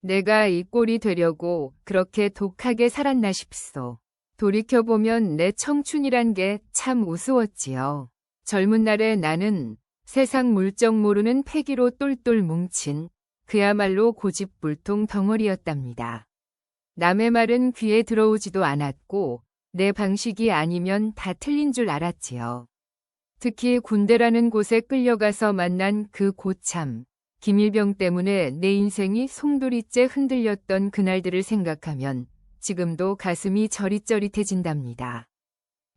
내가 이 꼴이 되려고 그렇게 독하게 살았나 싶소. 돌이켜보면 내 청춘이란 게 참 우스웠지요. 젊은 날에 나는 세상 물정 모르는 패기로 똘똘 뭉친 그야말로 고집불통 덩어리였답니다. 남의 말은 귀에 들어오지도 않았고 내 방식이 아니면 다 틀린 줄 알았지요. 특히 군대라는 곳에 끌려가서 만난 그 고참, 김일병 때문에 내 인생이 송두리째 흔들렸던 그날들을 생각하면 지금도 가슴이 저릿저릿해진답니다.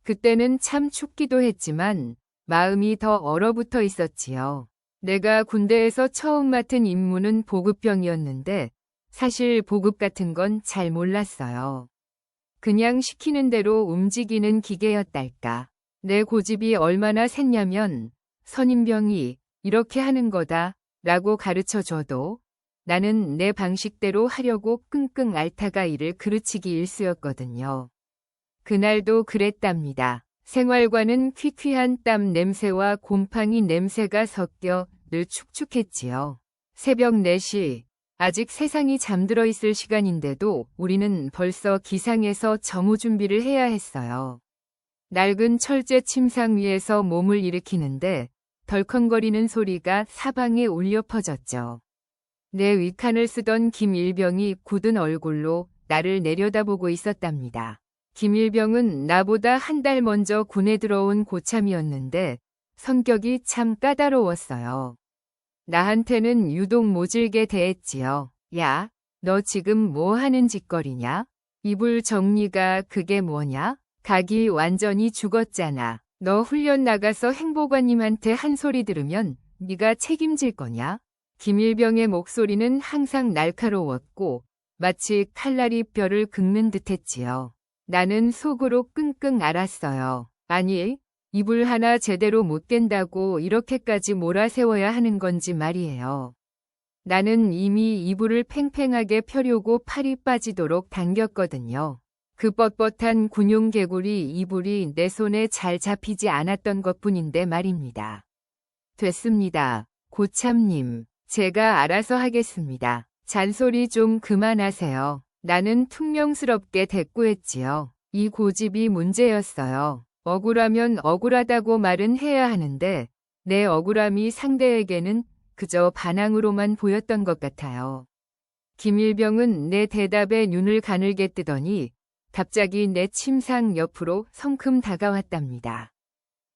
그때는 참 춥기도 했지만 마음이 더 얼어붙어 있었지요. 내가 군대에서 처음 맡은 임무는 보급병이었는데 사실 보급 같은 건 잘 몰랐어요. 그냥 시키는 대로 움직이는 기계였달까. 내 고집이 얼마나 셌냐면 선임병이 이렇게 하는 거다 라고 가르쳐줘도 나는 내 방식대로 하려고 끙끙 앓다가 이를 그르치기 일쑤였거든요. 그날도 그랬답니다. 생활과는 퀴퀴한 땀 냄새와 곰팡이 냄새가 섞여 늘 축축했지요. 새벽 4시, 아직 세상이 잠들어 있을 시간인데도 우리는 벌써 기상해서 점호 준비를 해야 했어요. 낡은 철제 침상 위에서 몸을 일으키는데 덜컹거리는 소리가 사방에 울려 퍼졌죠. 내 위칸을 쓰던 김일병이 굳은 얼굴로 나를 내려다보고 있었답니다. 김일병은 나보다 한 달 먼저 군에 들어온 고참이었는데 성격이 참 까다로웠어요. 나한테는 유독 모질게 대했지요. 야, 너 지금 뭐 하는 짓거리냐? 이불 정리가 그게 뭐냐? 각이 완전히 죽었잖아. 너 훈련 나가서 행보관님한테 한 소리 들으면 네가 책임질 거냐? 김일병의 목소리는 항상 날카로웠고 마치 칼날이 뼈를 긁는 듯했지요. 나는 속으로 끙끙 앓았어요. 아니, 이불 하나 제대로 못 깬다고 이렇게까지 몰아세워야 하는 건지 말이에요. 나는 이미 이불을 팽팽하게 펴려고 팔이 빠지도록 당겼거든요. 그 뻣뻣한 군용 개구리 이불이 내 손에 잘 잡히지 않았던 것뿐인데 말입니다. 됐습니다. 고참님, 제가 알아서 하겠습니다. 잔소리 좀 그만하세요. 나는 퉁명스럽게 대꾸했지요. 이 고집이 문제였어요. 억울하면 억울하다고 말은 해야 하는데 내 억울함이 상대에게는 그저 반항으로만 보였던 것 같아요. 김일병은 내 대답에 눈을 가늘게 뜨더니 갑자기 내 침상 옆으로 성큼 다가왔답니다.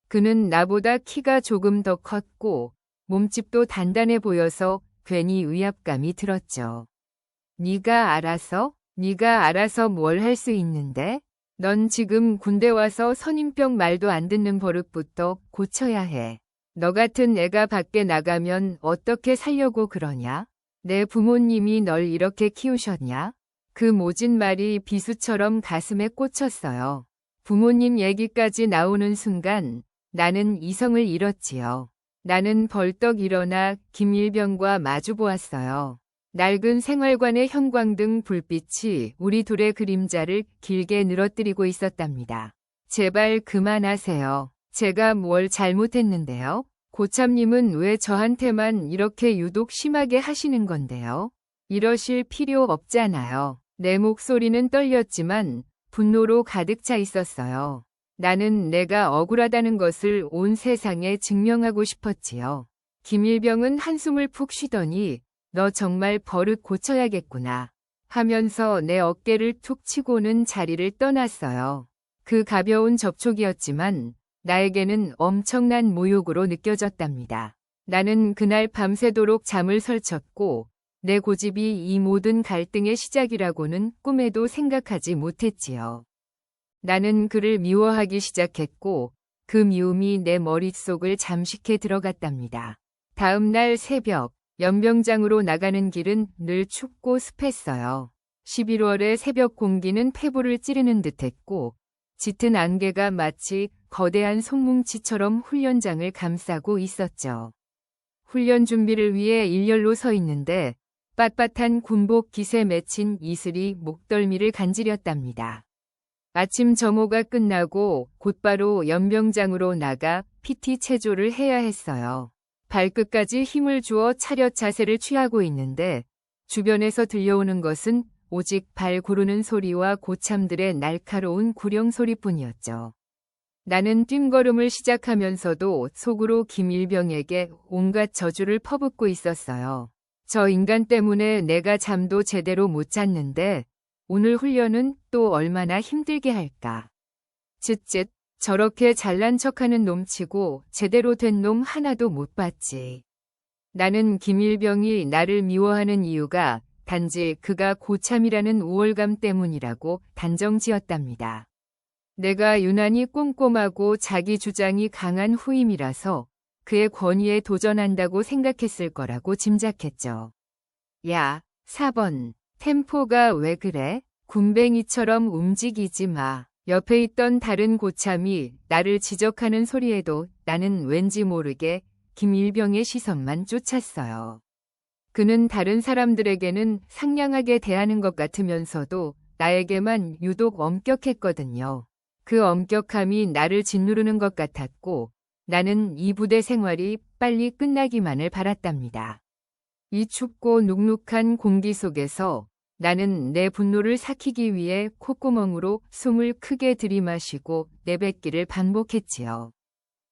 그는 나보다 키가 조금 더 컸고 몸집도 단단해 보여서 괜히 위압감이 들었죠. 네가 알아서 뭘 할 수 있는데? 넌 지금 군대 와서 선임병 말도 안 듣는 버릇부터 고쳐야 해. 너 같은 애가 밖에 나가면 어떻게 살려고 그러냐? 내 부모님이 널 이렇게 키우셨냐? 그 모진 말이 비수처럼 가슴에 꽂혔어요. 부모님 얘기까지 나오는 순간 나는 이성을 잃었지요. 나는 벌떡 일어나 김일병과 마주보았어요. 낡은 생활관의 형광등 불빛이 우리 둘의 그림자를 길게 늘어뜨리고 있었답니다. 제발 그만하세요. 제가 뭘 잘못했는데요? 고참님은 왜 저한테만 이렇게 유독 심하게 하시는 건데요? 이러실 필요 없잖아요. 내 목소리는 떨렸지만 분노로 가득 차 있었어요. 나는 내가 억울하다는 것을 온 세상에 증명하고 싶었지요. 김일병은 한숨을 푹 쉬더니 너 정말 버릇 고쳐야겠구나 하면서 내 어깨를 툭 치고는 자리를 떠났어요. 그 가벼운 접촉이었지만 나에게는 엄청난 모욕으로 느껴졌답니다. 나는 그날 밤새도록 잠을 설쳤고 내 고집이 이 모든 갈등의 시작이라고는 꿈에도 생각하지 못했지요. 나는 그를 미워하기 시작했고 그 미움이 내 머릿속을 잠식해 들어갔답니다. 다음 날 새벽 연병장으로 나가는 길은 늘 춥고 습했어요. 11월의 새벽 공기는 폐부를 찌르는 듯했고 짙은 안개가 마치 거대한 송뭉치처럼 훈련장을 감싸고 있었죠. 훈련 준비를 위해 일렬로 서 있는데 빳빳한 군복 깃에 맺힌 이슬이 목덜미를 간지렸답니다. 아침 점호가 끝나고 곧바로 연병장으로 나가 PT 체조를 해야 했어요. 발끝까지 힘을 주어 차렷 자세를 취하고 있는데 주변에서 들려오는 것은 오직 발 구르는 소리와 고참들의 날카로운 구령 소리뿐이었죠. 나는 뜀걸음을 시작하면서도 속으로 김일병에게 온갖 저주를 퍼붓고 있었어요. 저 인간 때문에 내가 잠도 제대로 못 잤는데 오늘 훈련은 또 얼마나 힘들게 할까. 쯧쯧, 저렇게 잘난 척하는 놈치고 제대로 된 놈 하나도 못 봤지. 나는 김일병이 나를 미워하는 이유가 단지 그가 고참이라는 우월감 때문이라고 단정지었답니다. 내가 유난히 꼼꼼하고 자기 주장이 강한 후임이라서 그의 권위에 도전한다고 생각했을 거라고 짐작했죠. 야, 4번, 템포가 왜 그래? 굼벵이처럼 움직이지 마. 옆에 있던 다른 고참이 나를 지적하는 소리에도 나는 왠지 모르게 김일병의 시선만 쫓았어요. 그는 다른 사람들에게는 상냥하게 대하는 것 같으면서도 나에게만 유독 엄격했거든요. 그 엄격함이 나를 짓누르는 것 같았고 나는 이 부대 생활이 빨리 끝나기만을 바랐답니다. 이 춥고 눅눅한 공기 속에서 나는 내 분노를 삭히기 위해 콧구멍으로 숨을 크게 들이마시고 내뱉기를 반복했지요.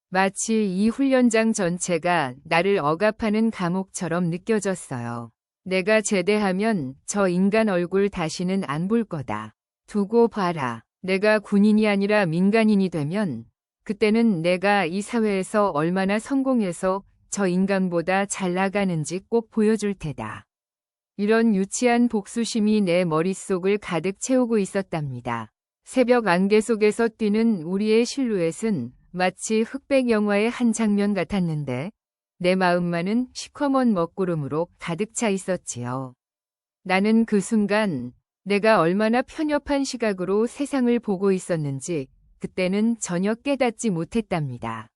마치 이 훈련장 전체가 나를 억압하는 감옥처럼 느껴졌어요. 내가 제대하면 저 인간 얼굴 다시는 안 볼 거다. 두고 봐라. 내가 군인이 아니라 민간인이 되면 그때는 내가 이 사회에서 얼마나 성공해서 저 인간보다 잘 나가는지 꼭 보여줄 테다. 이런 유치한 복수심이 내 머릿속을 가득 채우고 있었답니다. 새벽 안개 속에서 뛰는 우리의 실루엣은 마치 흑백 영화의 한 장면 같았는데 내 마음만은 시커먼 먹구름으로 가득 차 있었지요. 나는 그 순간 내가 얼마나 편협한 시각으로 세상을 보고 있었는지 그때는 전혀 깨닫지 못했답니다.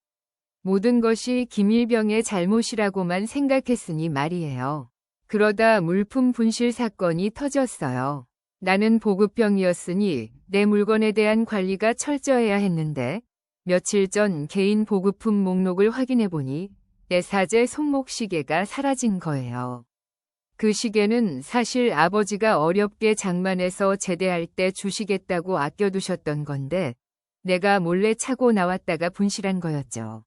모든 것이 김일병의 잘못이라고만 생각했으니 말이에요. 그러다 물품 분실 사건이 터졌어요. 나는 보급병이었으니 내 물건에 대한 관리가 철저해야 했는데 며칠 전 개인 보급품 목록을 확인해보니 내 사제 손목 시계가 사라진 거예요. 그 시계는 사실 아버지가 어렵게 장만해서 제대할 때 주시겠다고 아껴두셨던 건데 내가 몰래 차고 나왔다가 분실한 거였죠.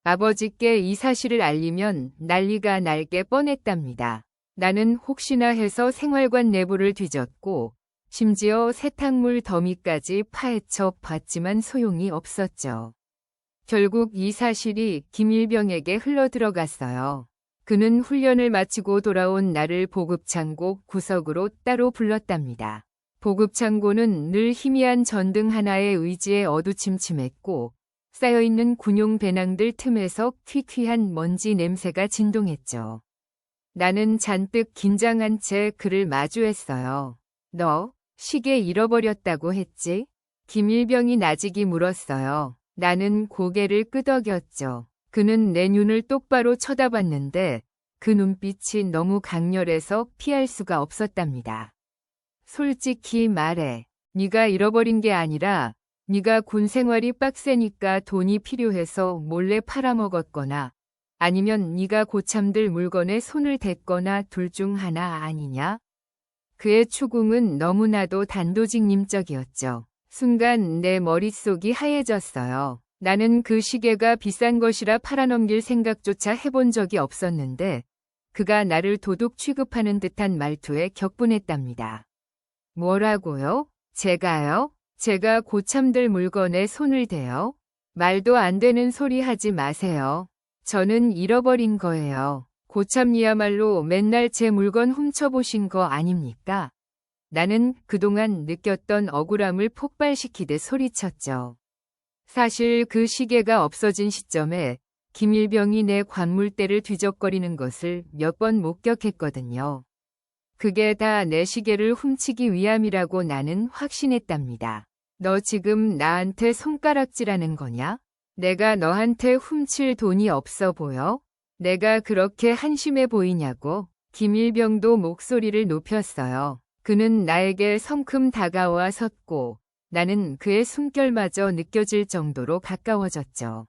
아버지께 이 사실을 알리면 난리가 날 게 뻔했답니다. 나는 혹시나 해서 생활관 내부를 뒤졌고 심지어 세탁물 더미까지 파헤쳐 봤지만 소용이 없었죠. 결국 이 사실이 김일병에게 흘러들어갔어요. 그는 훈련을 마치고 돌아온 나를 보급창고 구석으로 따로 불렀답니다. 보급창고는 늘 희미한 전등 하나의 의지에 어두침침했고 쌓여있는 군용 배낭들 틈에서 퀴퀴한 먼지 냄새가 진동했죠. 나는 잔뜩 긴장한 채 그를 마주했어요. 너 시계 잃어버렸다고 했지? 김일병이 나직이 물었어요. 나는 고개를 끄덕였죠. 그는 내 눈을 똑바로 쳐다봤는데 그 눈빛이 너무 강렬해서 피할 수가 없었답니다. 솔직히 말해. 네가 잃어버린 게 아니라 네가 군 생활이 빡세니까 돈이 필요해서 몰래 팔아먹었거나 아니면 네가 고참들 물건에 손을 댔거나 둘 중 하나 아니냐? 그의 추궁은 너무나도 단도직입적이었죠. 순간 내 머릿속이 하얘졌어요. 나는 그 시계가 비싼 것이라 팔아넘길 생각조차 해본 적이 없었는데 그가 나를 도둑 취급하는 듯한 말투에 격분했답니다. 뭐라고요? 제가요? 제가 고참들 물건에 손을 대요? 말도 안 되는 소리 하지 마세요. 저는 잃어버린 거예요. 고참이야말로 맨날 제 물건 훔쳐보신 거 아닙니까? 나는 그동안 느꼈던 억울함을 폭발시키듯 소리쳤죠. 사실 그 시계가 없어진 시점에 김일병이 내 관물대를 뒤적거리는 것을 몇 번 목격했거든요. 그게 다 내 시계를 훔치기 위함이라고 나는 확신했답니다. 너 지금 나한테 손가락질하는 거냐? 내가 너한테 훔칠 돈이 없어 보여? 내가 그렇게 한심해 보이냐고? 김일병도 목소리를 높였어요. 그는 나에게 성큼 다가와 섰고 나는 그의 숨결마저 느껴질 정도로 가까워졌죠.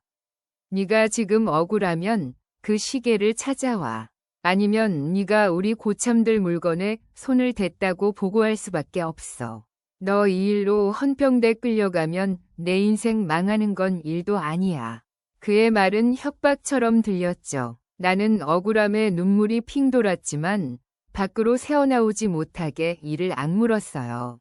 네가 지금 억울하면 그 시계를 찾아와. 아니면 네가 우리 고참들 물건에 손을 댔다고 보고할 수밖에 없어. 너 이 일로 헌병대 끌려가면 내 인생 망하는 건 일도 아니야. 그의 말은 협박처럼 들렸죠. 나는 억울함에 눈물이 핑 돌았지만 밖으로 새어나오지 못하게 이를 악물었어요.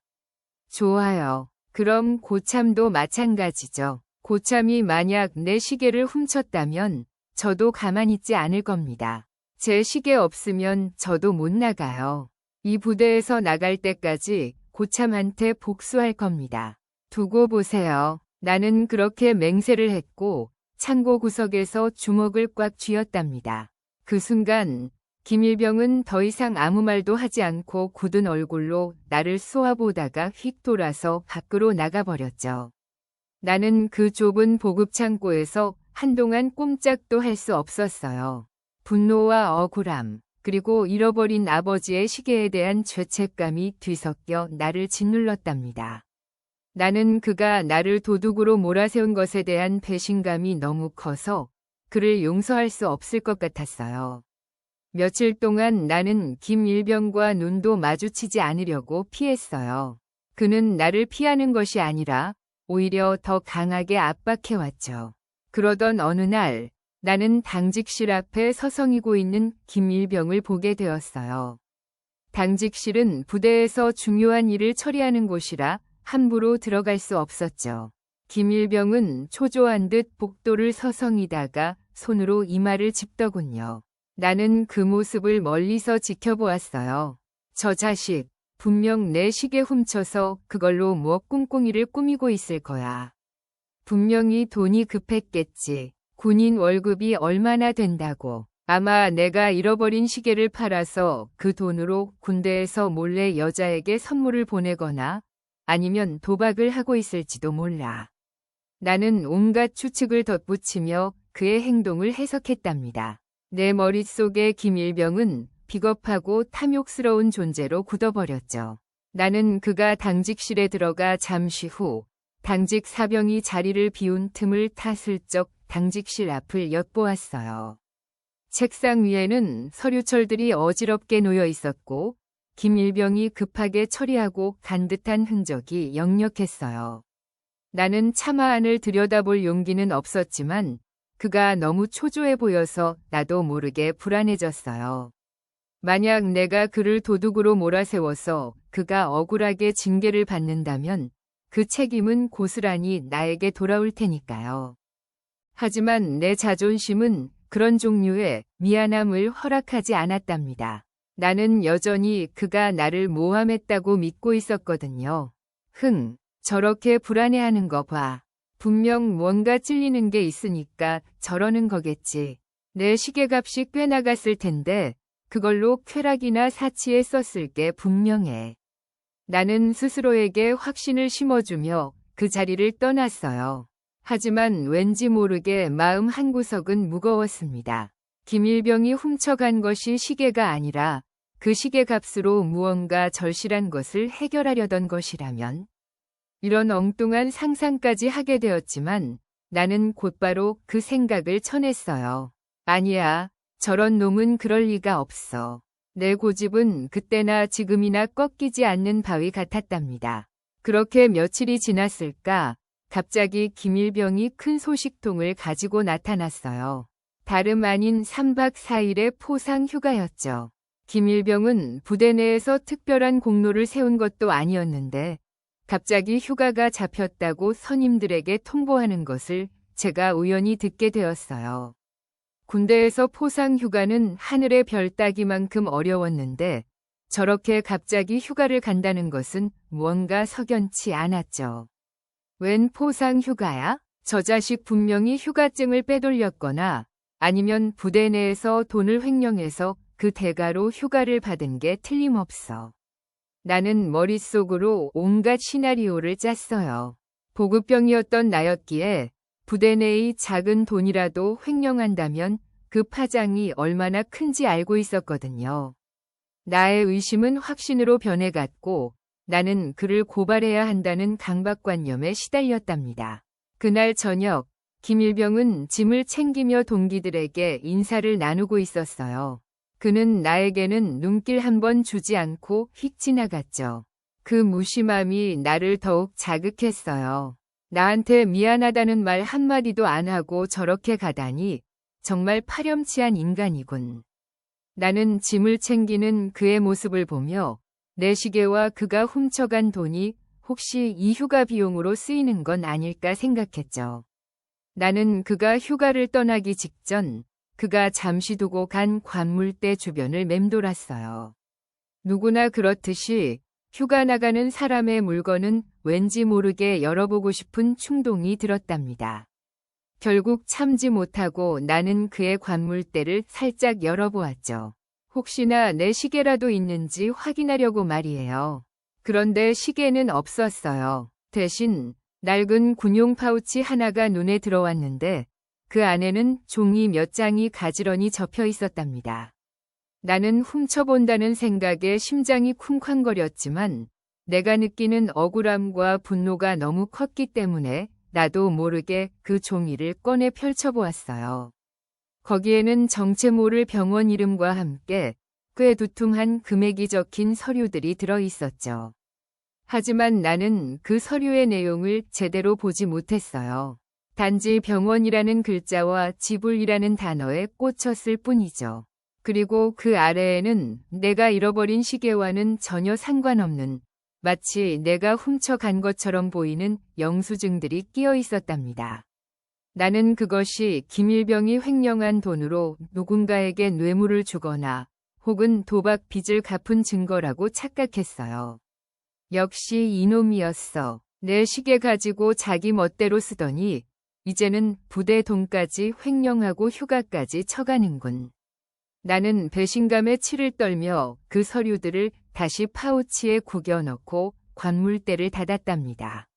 좋아요. 그럼 고참도 마찬가지죠. 고참이 만약 내 시계를 훔쳤다면 저도 가만히 있지 않을 겁니다. 제 시계 없으면 저도 못 나가요. 이 부대에서 나갈 때까지 고참한테 복수할 겁니다. 두고 보세요. 나는 그렇게 맹세를 했고 창고 구석에서 주먹을 꽉 쥐었답니다. 그 순간 김일병은 더 이상 아무 말도 하지 않고 굳은 얼굴로 나를 쏘아보다가 휙 돌아서 밖으로 나가버렸죠. 나는 그 좁은 보급 창고에서 한동안 꼼짝도 할 수 없었어요. 분노와 억울함, 그리고 잃어버린 아버지의 시계에 대한 죄책감이 뒤섞여 나를 짓눌렀답니다. 나는 그가 나를 도둑으로 몰아세운 것에 대한 배신감이 너무 커서 그를 용서할 수 없을 것 같았어요. 며칠 동안 나는 김일병과 눈도 마주치지 않으려고 피했어요. 그는 나를 피하는 것이 아니라 오히려 더 강하게 압박해왔죠. 그러던 어느 날 나는 당직실 앞에 서성이고 있는 김일병을 보게 되었어요. 당직실은 부대에서 중요한 일을 처리하는 곳이라 함부로 들어갈 수 없었죠. 김일병은 초조한 듯 복도를 서성이다가 손으로 이마를 짚더군요. 나는 그 모습을 멀리서 지켜보았어요. 저 자식, 분명 내 시계 훔쳐서 그걸로 뭐 꿍꿍이를 꾸미고 있을 거야. 분명히 돈이 급했겠지. 군인 월급이 얼마나 된다고. 아마 내가 잃어버린 시계를 팔아서 그 돈으로 군대에서 몰래 여자에게 선물을 보내거나 아니면 도박을 하고 있을지도 몰라. 나는 온갖 추측을 덧붙이며 그의 행동을 해석했답니다. 내 머릿속에 김일병은 비겁하고 탐욕스러운 존재로 굳어버렸죠. 나는 그가 당직실에 들어가 잠시 후 당직 사병이 자리를 비운 틈을 타 슬쩍 당직실 앞을 엿보았어요. 책상 위에는 서류철들이 어지럽게 놓여 있었고 김일병이 급하게 처리하고 간 듯한 흔적이 역력했어요. 나는 차마 안을 들여다볼 용기는 없었지만 그가 너무 초조해 보여서 나도 모르게 불안해졌어요. 만약 내가 그를 도둑으로 몰아세워서 그가 억울하게 징계를 받는다면 그 책임은 고스란히 나에게 돌아올 테니까요. 하지만 내 자존심은 그런 종류의 미안함을 허락하지 않았답니다. 나는 여전히 그가 나를 모함했다고 믿고 있었거든요. 저렇게 불안해하는 거 봐. 분명 뭔가 찔리는 게 있으니까 저러는 거겠지. 내 시계값이 꽤 나갔을 텐데 그걸로 쾌락이나 사치에 썼을 게 분명해. 나는 스스로에게 확신을 심어주며 그 자리를 떠났어요. 하지만 왠지 모르게 마음 한구석은 무거웠습니다. 김일병이 훔쳐간 것이 시계가 아니라 그 시계값으로 무언가 절실한 것을 해결하려던 것이라면? 이런 엉뚱한 상상까지 하게 되었지만 나는 곧바로 그 생각을 쳐냈어요. 아니야, 저런 놈은 그럴 리가 없어. 내 고집은 그때나 지금이나 꺾이지 않는 바위 같았답니다. 그렇게 며칠이 지났을까? 갑자기 김일병이 큰 소식통을 가지고 나타났어요. 다름 아닌 3박 4일의 포상 휴가였죠. 김일병은 부대 내에서 특별한 공로를 세운 것도 아니었는데 갑자기 휴가가 잡혔다고 선임들에게 통보하는 것을 제가 우연히 듣게 되었어요. 군대에서 포상 휴가는 하늘의 별 따기만큼 어려웠는데 저렇게 갑자기 휴가를 간다는 것은 무언가 석연치 않았죠. 웬 포상 휴가야? 저 자식 분명히 휴가증을 빼돌렸거나 아니면 부대 내에서 돈을 횡령해서 그 대가로 휴가를 받은 게 틀림없어. 나는 머릿속으로 온갖 시나리오를 짰어요. 보급병이었던 나였기에 부대 내의 작은 돈이라도 횡령한다면 그 파장이 얼마나 큰지 알고 있었거든요. 나의 의심은 확신으로 변해갔고 나는 그를 고발해야 한다는 강박관념에 시달렸답니다. 그날 저녁 김일병은 짐을 챙기며 동기들에게 인사를 나누고 있었어요. 그는 나에게는 눈길 한 번 주지 않고 휙 지나갔죠. 그 무심함이 나를 더욱 자극했어요. 나한테 미안하다는 말 한마디도 안 하고 저렇게 가다니 정말 파렴치한 인간이군. 나는 짐을 챙기는 그의 모습을 보며 내 시계와 그가 훔쳐간 돈이 혹시 이 휴가 비용으로 쓰이는 건 아닐까 생각했죠. 나는 그가 휴가를 떠나기 직전 그가 잠시 두고 간 관물대 주변을 맴돌았어요. 누구나 그렇듯이 휴가 나가는 사람의 물건은 왠지 모르게 열어보고 싶은 충동이 들었답니다. 결국 참지 못하고 나는 그의 관물대를 살짝 열어보았죠. 혹시나 내 시계라도 있는지 확인하려고 말이에요. 그런데 시계는 없었어요. 대신 낡은 군용 파우치 하나가 눈에 들어왔는데 그 안에는 종이 몇 장이 가지런히 접혀 있었답니다. 나는 훔쳐본다는 생각에 심장이 쿵쾅거렸지만 내가 느끼는 억울함과 분노가 너무 컸기 때문에 나도 모르게 그 종이를 꺼내 펼쳐보았어요. 거기에는 정체 모를 병원 이름과 함께 꽤 두툼한 금액이 적힌 서류들이 들어있었죠. 하지만 나는 그 서류의 내용을 제대로 보지 못했어요. 단지 병원이라는 글자와 지불이라는 단어에 꽂혔을 뿐이죠. 그리고 그 아래에는 내가 잃어버린 시계와는 전혀 상관없는 마치 내가 훔쳐간 것처럼 보이는 영수증들이 끼어 있었답니다. 나는 그것이 김일병이 횡령한 돈으로 누군가에게 뇌물을 주거나 혹은 도박 빚을 갚은 증거라고 착각했어요. 역시 이놈이었어. 내 시계 가지고 자기 멋대로 쓰더니 이제는 부대 돈까지 횡령하고 휴가까지 쳐가는군. 나는 배신감에 치를 떨며 그 서류들을 다시 파우치에 구겨 넣고 관물대를 닫았답니다.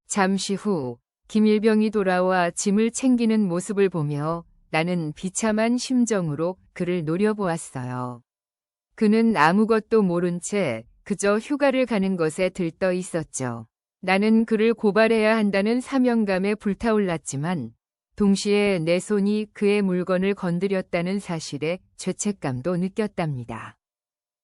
잠시 후 김일병이 돌아와 짐을 챙기는 모습을 보며 나는 비참한 심정으로 그를 노려보았어요. 그는 아무것도 모른 채 그저 휴가를 가는 것에 들떠 있었죠. 나는 그를 고발해야 한다는 사명감에 불타올랐지만 동시에 내 손이 그의 물건을 건드렸다는 사실에 죄책감도 느꼈답니다.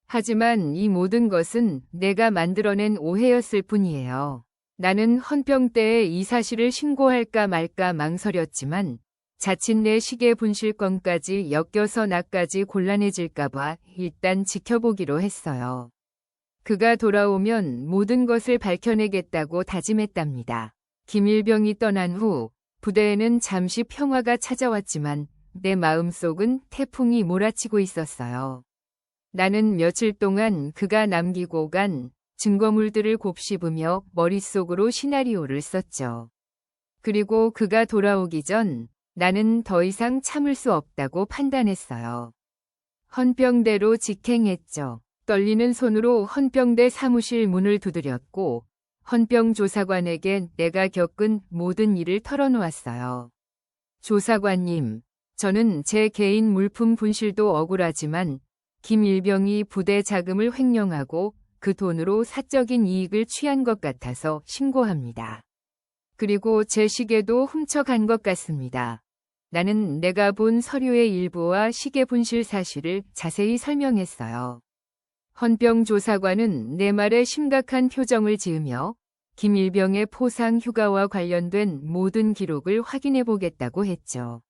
하지만 이 모든 것은 내가 만들어낸 오해였을 뿐이에요. 나는 헌병대에 이 사실을 신고할까 말까 망설였지만 자칫 내 시계 분실건까지 엮여서 나까지 곤란해질까봐 일단 지켜보기로 했어요. 그가 돌아오면 모든 것을 밝혀내겠다고 다짐했답니다. 김일병이 떠난 후 부대에는 잠시 평화가 찾아왔지만 내 마음속은 태풍이 몰아치고 있었어요. 나는 며칠 동안 그가 남기고 간 증거물들을 곱씹으며 머릿속으로 시나리오를 썼죠. 그리고 그가 돌아오기 전 나는 더 이상 참을 수 없다고 판단했어요. 헌병대로 직행했죠. 떨리는 손으로 헌병대 사무실 문을 두드렸고 헌병 조사관에게 내가 겪은 모든 일을 털어놓았어요. 조사관님, 저는 제 개인 물품 분실도 억울하지만 김일병이 부대 자금을 횡령하고 그 돈으로 사적인 이익을 취한 것 같아서 신고합니다. 그리고 제 시계도 훔쳐간 것 같습니다. 나는 내가 본 서류의 일부와 시계 분실 사실을 자세히 설명했어요. 헌병 조사관은 내 말에 심각한 표정을 지으며 김일병의 포상 휴가와 관련된 모든 기록을 확인해 보겠다고 했죠.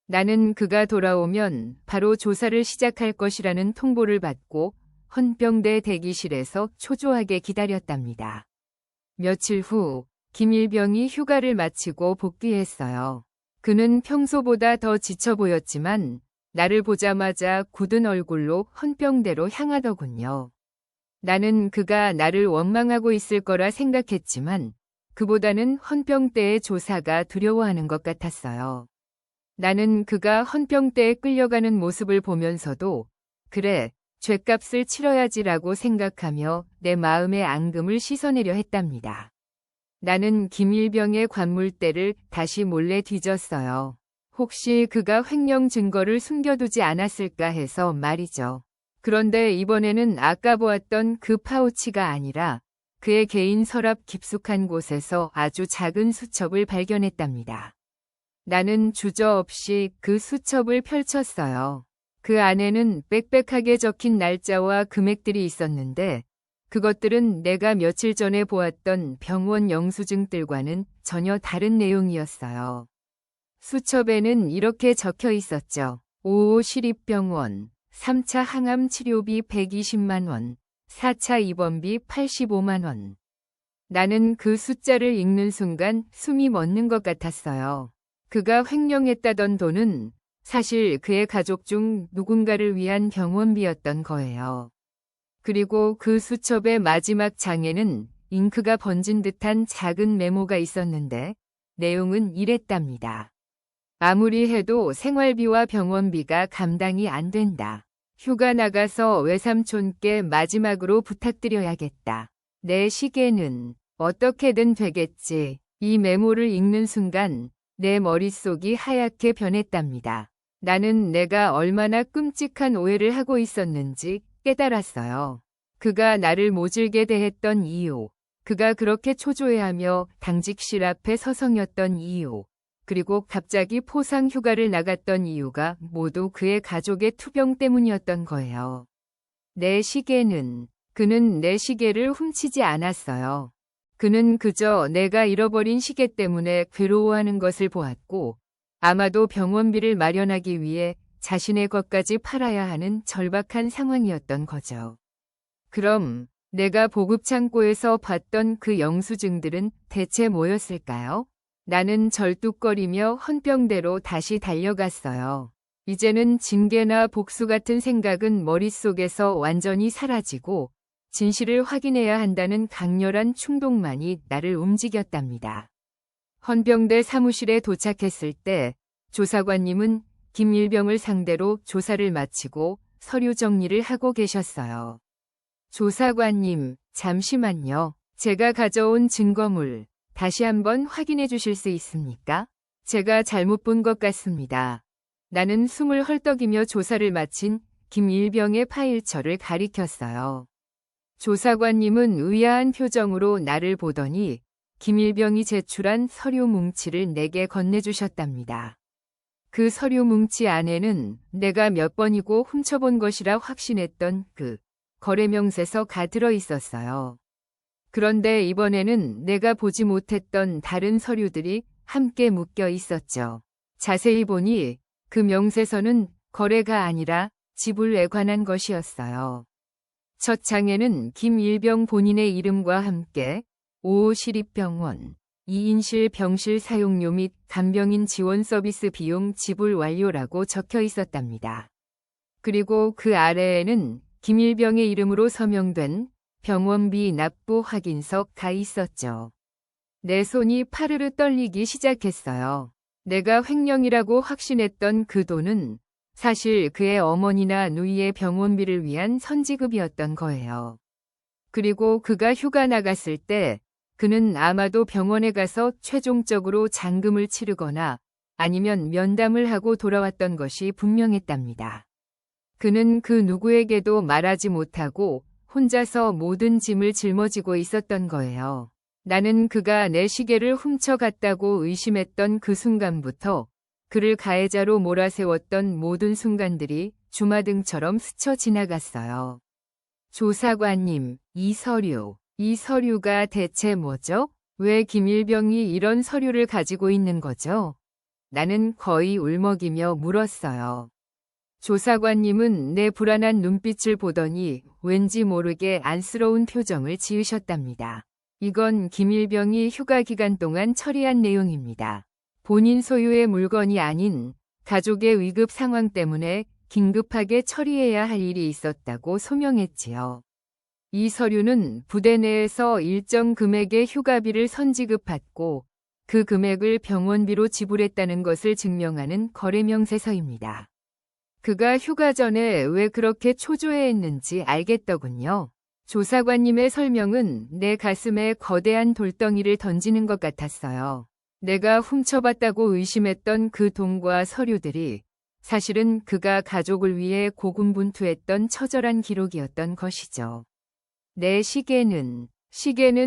나는 그가 돌아오면 바로 조사를 시작할 것이라는 통보를 받고 헌병대 대기실에서 초조하게 기다렸답니다. 며칠 후 김일병이 휴가를 마치고 복귀했어요. 그는 평소보다 더 지쳐 보였지만 나를 보자마자 굳은 얼굴로 헌병대로 향하더군요. 나는 그가 나를 원망하고 있을 거라 생각했지만 그보다는 헌병대의 조사가 두려워하는 것 같았어요. 나는 그가 헌병대에 끌려가는 모습을 보면서도 그래, 죗값을 치러야지라고 생각하며 내 마음의 앙금을 씻어내려 했답니다. 나는 김일병의 관물대를 다시 몰래 뒤졌어요. 혹시 그가 횡령 증거를 숨겨두지 않았을까 해서 말이죠. 그런데 이번에는 아까 보았던 그 파우치가 아니라 그의 개인 서랍 깊숙한 곳에서 아주 작은 수첩을 발견했답니다. 나는 주저없이 그 수첩을 펼쳤어요. 그 안에는 빽빽하게 적힌 날짜와 금액들이 있었는데 그것들은 내가 며칠 전에 보았던 병원 영수증들과는 전혀 다른 내용이었어요. 수첩에는 이렇게 적혀 있었죠. 5호 시립병원, 3차 항암 치료비 120만 원, 4차 입원비 85만 원. 나는 그 숫자를 읽는 순간 숨이 멎는 것 같았어요. 그가 횡령했다던 돈은 사실 그의 가족 중 누군가를 위한 병원비였던 거예요. 그리고 그 수첩의 마지막 장에는 잉크가 번진 듯한 작은 메모가 있었는데 내용은 이랬답니다. 아무리 해도 생활비와 병원비가 감당이 안 된다. 휴가 나가서 외삼촌께 마지막으로 부탁드려야겠다. 내 시계는 어떻게든 되겠지. 이 메모를 읽는 순간 내 머릿속이 하얗게 변했답니다. 나는 내가 얼마나 끔찍한 오해를 하고 있었는지 깨달았어요. 그가 나를 모질게 대했던 이유, 그가 그렇게 초조해하며 당직실 앞에 서성였던 이유, 그리고 갑자기 포상 휴가를 나갔던 이유가 모두 그의 가족의 투병 때문이었던 거예요. 그는 내 시계를 훔치지 않았어요. 그는 그저 내가 잃어버린 시계 때문에 괴로워하는 것을 보았고, 아마도 병원비를 마련하기 위해 자신의 것까지 팔아야 하는 절박한 상황이었던 거죠. 그럼 내가 보급창고에서 봤던 그 영수증들은 대체 뭐였을까요? 나는 절뚝거리며 헌병대로 다시 달려갔어요. 이제는 징계나 복수 같은 생각은 머릿속에서 완전히 사라지고 진실을 확인해야 한다는 강렬한 충동만이 나를 움직였답니다. 헌병대 사무실에 도착했을 때 조사관님은 김일병을 상대로 조사를 마치고 서류 정리를 하고 계셨어요. 조사관님, 잠시만요. 제가 가져온 증거물 다시 한번 확인해 주실 수 있습니까? 제가 잘못 본 것 같습니다. 나는 숨을 헐떡이며 조사를 마친 김일병의 파일처를 가리켰어요. 조사관님은 의아한 표정으로 나를 보더니 김일병이 제출한 서류 뭉치를 내게 건네주셨답니다. 그 서류 뭉치 안에는 내가 몇 번이고 훔쳐본 것이라 확신했던 그 거래명세서가 들어 있었어요. 그런데 이번에는 내가 보지 못했던 다른 서류들이 함께 묶여 있었죠. 자세히 보니 그 명세서는 거래가 아니라 지불에 관한 것이었어요. 첫 장에는 김일병 본인의 이름과 함께 5호 시립병원, 2인실 병실 사용료 및 간병인 지원 서비스 비용 지불 완료라고 적혀 있었답니다. 그리고 그 아래에는 김일병의 이름으로 서명된 병원비 납부 확인서가 있었죠. 내 손이 파르르 떨리기 시작했어요. 내가 횡령이라고 확신했던 그 돈은 사실 그의 어머니나 누이의 병원비를 위한 선지급이었던 거예요. 그리고 그가 휴가 나갔을 때 그는 아마도 병원에 가서 최종적으로 잔금을 치르거나 아니면 면담을 하고 돌아왔던 것이 분명했답니다. 그는 그 누구에게도 말하지 못하고 혼자서 모든 짐을 짊어지고 있었던 거예요. 나는 그가 내 시계를 훔쳐갔다고 의심했던 그 순간부터 그를 가해자로 몰아세웠던 모든 순간들이 주마등처럼 스쳐 지나갔어요. 조사관님, 이 서류가 대체 뭐죠? 왜 김일병이 이런 서류를 가지고 있는 거죠? 나는 거의 울먹이며 물었어요. 조사관님은 내 불안한 눈빛을 보더니 왠지 모르게 안쓰러운 표정을 지으셨답니다. 이건 김일병이 휴가 기간 동안 처리한 내용입니다. 본인 소유의 물건이 아닌 가족의 위급 상황 때문에 긴급하게 처리해야 할 일이 있었다고 소명했지요. 이 서류는 부대 내에서 일정 금액의 휴가비를 선지급받고 그 금액을 병원비로 지불했다는 것을 증명하는 거래명세서입니다. 그가 휴가 전에 왜 그렇게 초조해했는지 알겠더군요. 조사관님의 설명은 내 가슴에 거대한 돌덩이를 던지는 것 같았어요. 내가 훔쳐봤다고 의심했던 그 돈과 서류들이 사실은 그가 가족을 위해 고군분투했던 처절한 기록이었던 것이죠. 내 시계는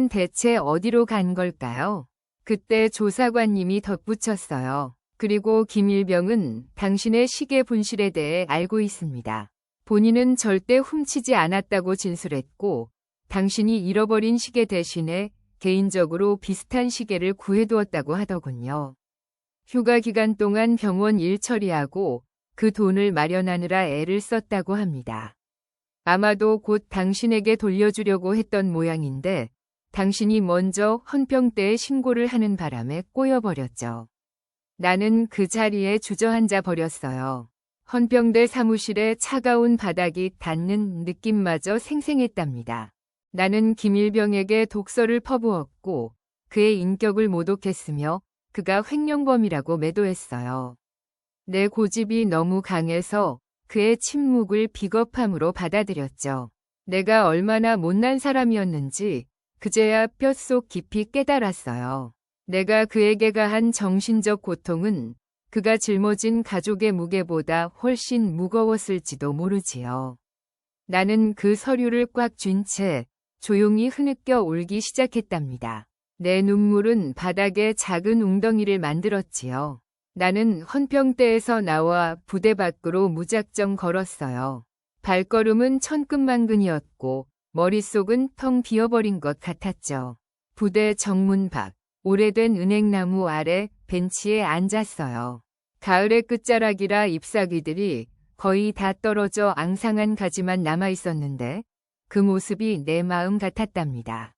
대체 어디로 간 걸까요? 그때 조사관님이 덧붙였어요. 그리고 김일병은 당신의 시계 분실에 대해 알고 있습니다. 본인은 절대 훔치지 않았다고 진술했고 당신이 잃어버린 시계 대신에 개인적으로 비슷한 시계를 구해두었다고 하더군요. 휴가 기간 동안 병원 일 처리하고 그 돈을 마련하느라 애를 썼다고 합니다. 아마도 곧 당신에게 돌려주려고 했던 모양인데 당신이 먼저 헌병대에 신고를 하는 바람에 꼬여버렸죠. 나는 그 자리에 주저앉아 버렸어요. 헌병대 사무실에 차가운 바닥이 닿는 느낌마저 생생했답니다. 나는 김일병에게 독서를 퍼부었고 그의 인격을 모독했으며 그가 횡령범이라고 매도했어요. 내 고집이 너무 강해서 그의 침묵을 비겁함으로 받아들였죠. 내가 얼마나 못난 사람이었는지 그제야 뼛속 깊이 깨달았어요. 내가 그에게 가한 정신적 고통은 그가 짊어진 가족의 무게보다 훨씬 무거웠을지도 모르지요. 나는 그 서류를 꽉 쥔 채 조용히 흐느껴 울기 시작했답니다. 내 눈물은 바닥에 작은 웅덩이를 만들었지요. 나는 헌병대에서 나와 부대 밖으로 무작정 걸었어요. 발걸음은 천근만근이었고 머릿속은 텅 비어버린 것 같았죠. 부대 정문 밖 오래된 은행나무 아래 벤치에 앉았어요. 가을의 끝자락이라 잎사귀들이 거의 다 떨어져 앙상한 가지만 남아있었는데 그 모습이 내 마음 같았답니다.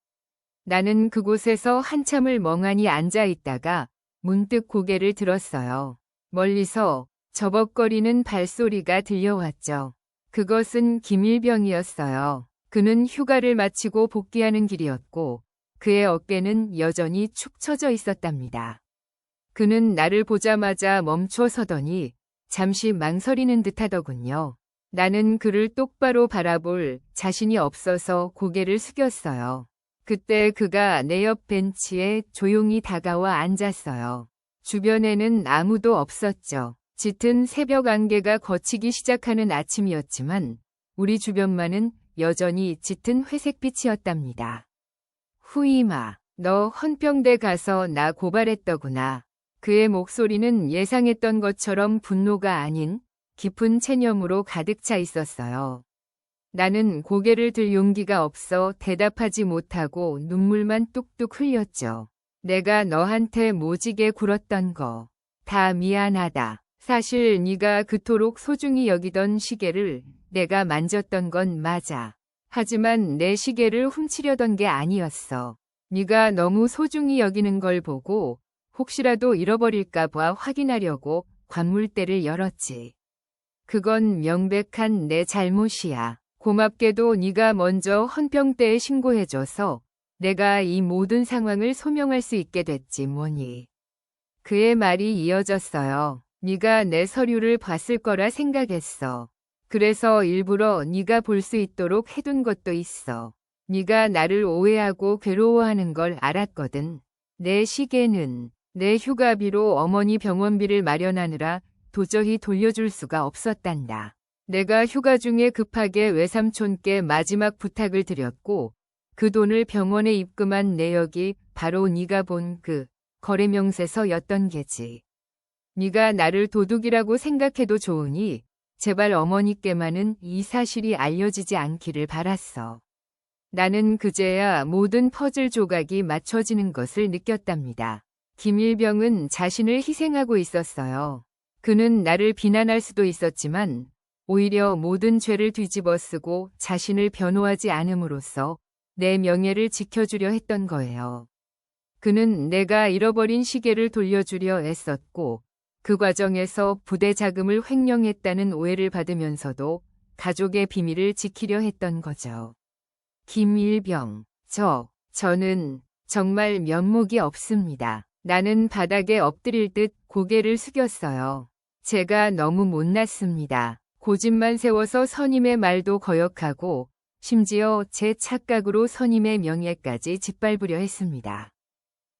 나는 그곳에서 한참을 멍하니 앉아있다가 문득 고개를 들었어요. 멀리서 저벅거리는 발소리가 들려왔죠. 그것은 김일병이었어요. 그는 휴가를 마치고 복귀하는 길이었고 그의 어깨는 여전히 축 처져 있었답니다. 그는 나를 보자마자 멈춰 서더니 잠시 망설이는 듯하더군요. 나는 그를 똑바로 바라볼 자신이 없어서 고개를 숙였어요. 그때 그가 내 옆 벤치에 조용히 다가와 앉았어요. 주변에는 아무도 없었죠. 짙은 새벽 안개가 걷히기 시작하는 아침이었지만 우리 주변만은 여전히 짙은 회색빛이었답니다. 후이마, 너 헌병대 가서 나 고발했더구나. 그의 목소리는 예상했던 것처럼 분노가 아닌 깊은 체념으로 가득 차 있었어요. 나는 고개를 들 용기가 없어 대답하지 못하고 눈물만 뚝뚝 흘렸죠. 내가 너한테 모지게 굴었던 거 다 미안하다. 사실 네가 그토록 소중히 여기던 시계를 내가 만졌던 건 맞아. 하지만 내 시계를 훔치려던 게 아니었어. 네가 너무 소중히 여기는 걸 보고 혹시라도 잃어버릴까 봐 확인하려고 관물대를 열었지. 그건 명백한 내 잘못이야. 고맙게도 네가 먼저 헌병대에 신고해줘서 내가 이 모든 상황을 소명할 수 있게 됐지 뭐니. 그의 말이 이어졌어요. 네가 내 서류를 봤을 거라 생각했어. 그래서 일부러 네가 볼 수 있도록 해둔 것도 있어. 네가 나를 오해하고 괴로워하는 걸 알았거든. 내 시계는 내 휴가비로 어머니 병원비를 마련하느라 도저히 돌려줄 수가 없었단다. 내가 휴가 중에 급하게 외삼촌께 마지막 부탁을 드렸고 그 돈을 병원에 입금한 내역이 바로 네가 본 그 거래명세서였던 게지. 네가 나를 도둑이라고 생각해도 좋으니 제발 어머니께만은 이 사실이 알려지지 않기를 바랐어. 나는 그제야 모든 퍼즐 조각이 맞춰지는 것을 느꼈답니다. 김일병은 자신을 희생하고 있었어요. 그는 나를 비난할 수도 있었지만 오히려 모든 죄를 뒤집어쓰고 자신을 변호하지 않음으로써 내 명예를 지켜주려 했던 거예요. 그는 내가 잃어버린 시계를 돌려주려 애썼고 그 과정에서 부대 자금을 횡령했다는 오해를 받으면서도 가족의 비밀을 지키려 했던 거죠. 김일병, 저는 정말 면목이 없습니다. 나는 바닥에 엎드릴 듯 고개를 숙였어요. 제가 너무 못났습니다. 고집만 세워서 선임의 말도 거역하고 심지어 제 착각으로 선임의 명예까지 짓밟으려 했습니다.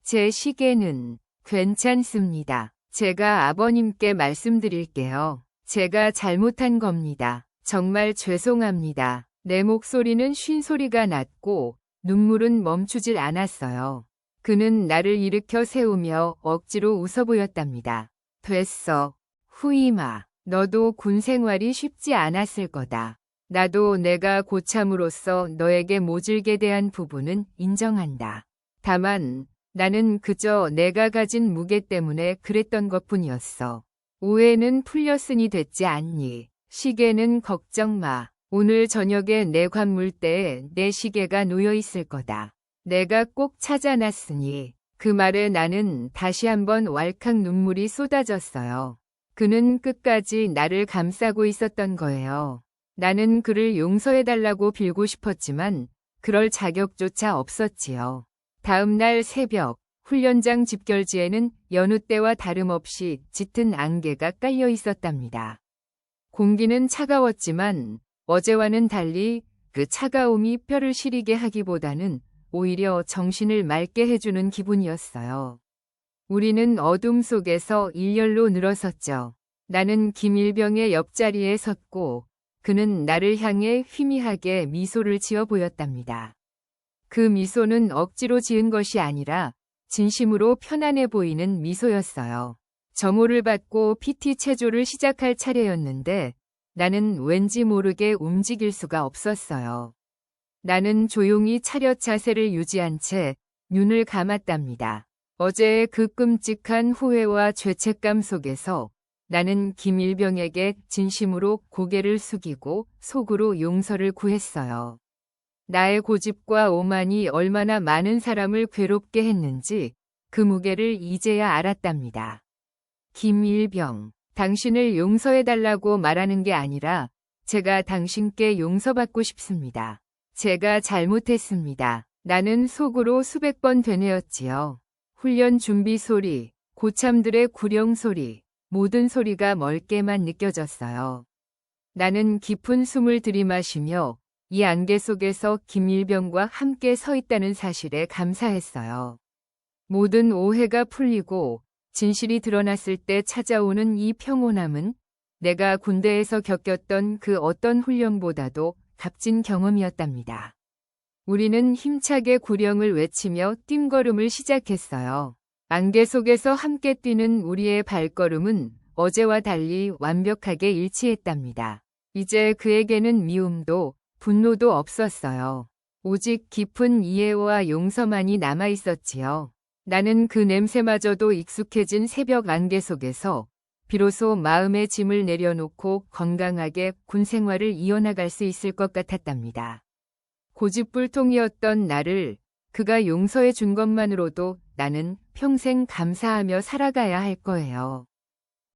제 시계는 괜찮습니다. 제가 아버님께 말씀드릴게요. 제가 잘못한 겁니다. 정말 죄송합니다. 내 목소리는 쉰 소리가 났고 눈물은 멈추질 않았어요. 그는 나를 일으켜 세우며 억지로 웃어 보였답니다. 됐어. 후임아. 너도 군 생활이 쉽지 않았을 거다. 나도 내가 고참으로서 너에게 모질게 대한 부분은 인정한다. 다만 나는 그저 내가 가진 무게 때문에 그랬던 것뿐이었어. 오해는 풀렸으니 됐지 않니? 시계는 걱정 마. 오늘 저녁에 내 관물대에 내 시계가 놓여 있을 거다. 내가 꼭 찾아놨으니. 그 말에 나는 다시 한번 왈칵 눈물이 쏟아졌어요. 그는 끝까지 나를 감싸고 있었던 거예요. 나는 그를 용서해달라고 빌고 싶었지만 그럴 자격조차 없었지요. 다음 날 새벽, 훈련장 집결지에는 여느 때와 다름없이 짙은 안개가 깔려 있었답니다. 공기는 차가웠지만 어제와는 달리 그 차가움이 뼈를 시리게 하기보다는 오히려 정신을 맑게 해주는 기분이었어요. 우리는 어둠 속에서 일렬로 늘어섰죠. 나는 김일병의 옆자리에 섰고 그는 나를 향해 희미하게 미소를 지어 보였답니다. 그 미소는 억지로 지은 것이 아니라 진심으로 편안해 보이는 미소였어요. 점호를 받고 PT 체조를 시작할 차례였는데 나는 왠지 모르게 움직일 수가 없었어요. 나는 조용히 차렷 자세를 유지한 채 눈을 감았답니다. 어제의 그 끔찍한 후회와 죄책감 속에서 나는 김일병에게 진심으로 고개를 숙이고 속으로 용서를 구했어요. 나의 고집과 오만이 얼마나 많은 사람을 괴롭게 했는지 그 무게를 이제야 알았답니다. 김일병, 당신을 용서해달라고 말하는 게 아니라 제가 당신께 용서받고 싶습니다. 제가 잘못했습니다. 나는 속으로 수백 번 되뇌었지요. 훈련 준비 소리, 고참들의 구령 소리, 모든 소리가 멀게만 느껴졌어요. 나는 깊은 숨을 들이마시며 이 안개 속에서 김일병과 함께 서 있다는 사실에 감사했어요. 모든 오해가 풀리고 진실이 드러났을 때 찾아오는 이 평온함은 내가 군대에서 겪었던 그 어떤 훈련보다도 값진 경험이었답니다. 우리는 힘차게 구령을 외치며 뜀걸음을 시작했어요. 안개 속에서 함께 뛰는 우리의 발걸음은 어제와 달리 완벽하게 일치했답니다. 이제 그에게는 미움도 분노도 없었어요. 오직 깊은 이해와 용서만이 남아있었지요. 나는 그 냄새마저도 익숙해진 새벽 안개 속에서 비로소 마음의 짐을 내려놓고 건강하게 군 생활을 이어나갈 수 있을 것 같았답니다. 고집불통이었던 나를 그가 용서해 준 것만으로도 나는 평생 감사하며 살아가야 할 거예요.